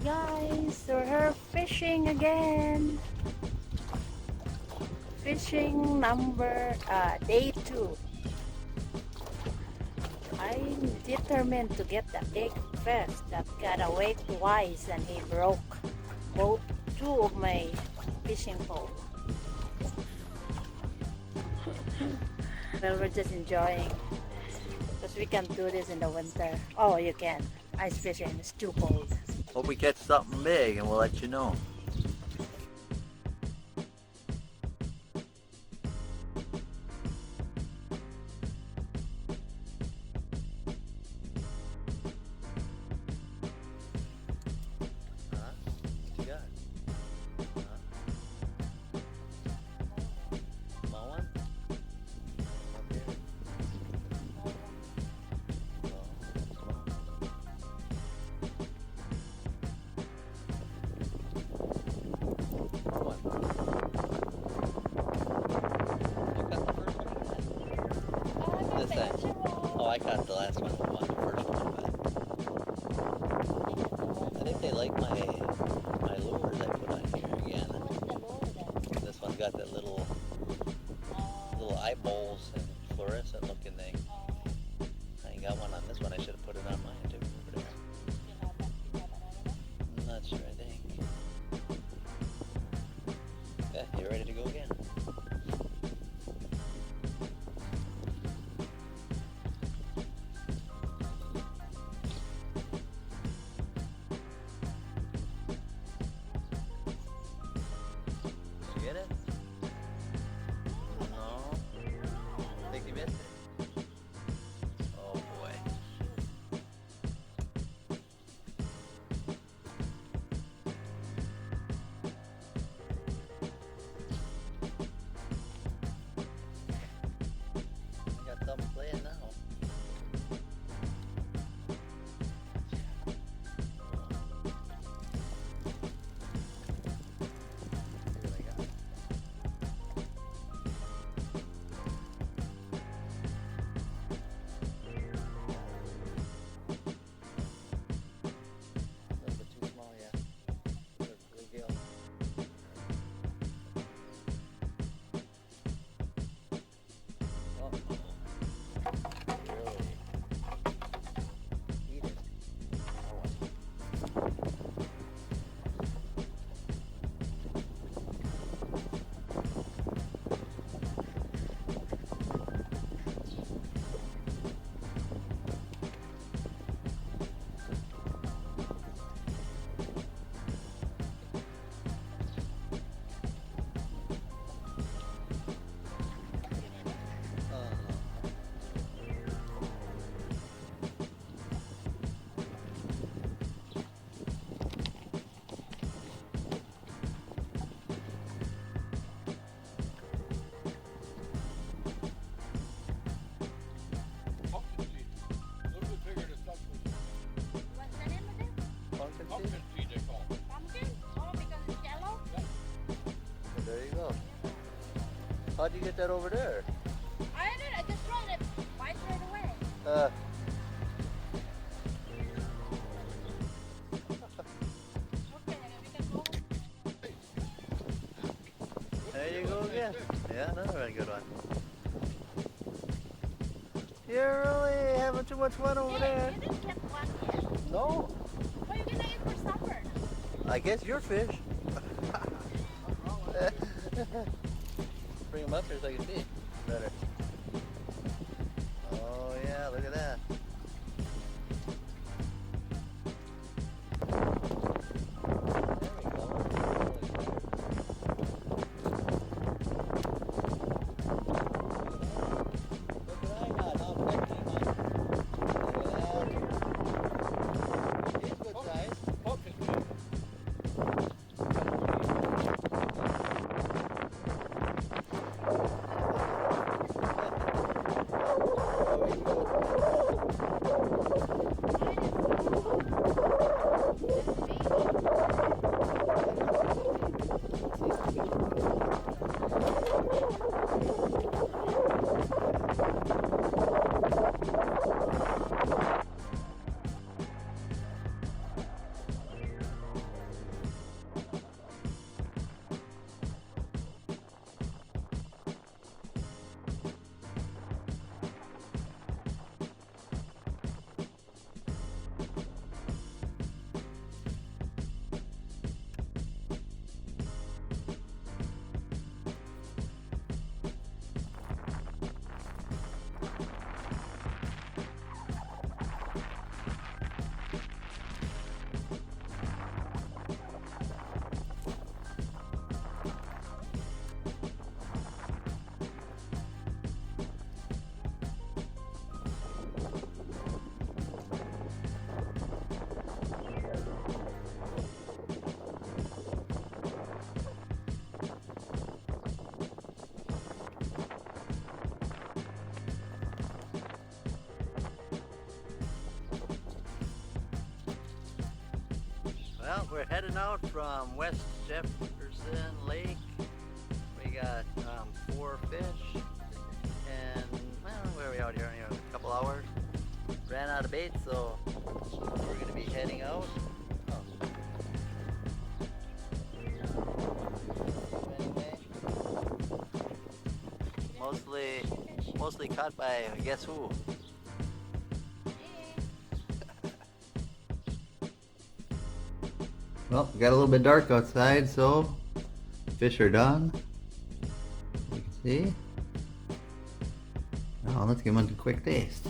Guys, we're here fishing again. Fishing number day 2. I'm determined to get the big fish that got away twice and he broke both two of my fishing pole. Well, we're just enjoying because we can't do this in the winter. Oh, you can. Ice fishing is too cold. Hope we catch something big and we'll let you know. Oh, I caught the last one, the first one, but I think they like my lures I put on here again. This one's got that little eyeballs and fluorescent looking thing. I ain't got one on this one. I should have put it on mine too. I'm not sure. I think. Yeah, you ready to go again? Get it? No. I think you missed it. Oh boy. I got something playing now. There you go. How'd you get that over there? I did. I just thrown it right away. There you go again. Yeah, another really good one. You're really having too much fun over there. You didn't get one yet. No. What are you gonna eat for supper? I guess your fish. Bring them up here so I can see. Better. Oh yeah, look at that. We're heading out from West Jefferson Lake. We got 4 fish, and well, where are we out here? In a couple hours. Ran out of bait, so we're gonna be heading out. Mostly caught by guess who? Well, got a little bit dark outside, so fish are done. You can see. Now let's give them a quick taste.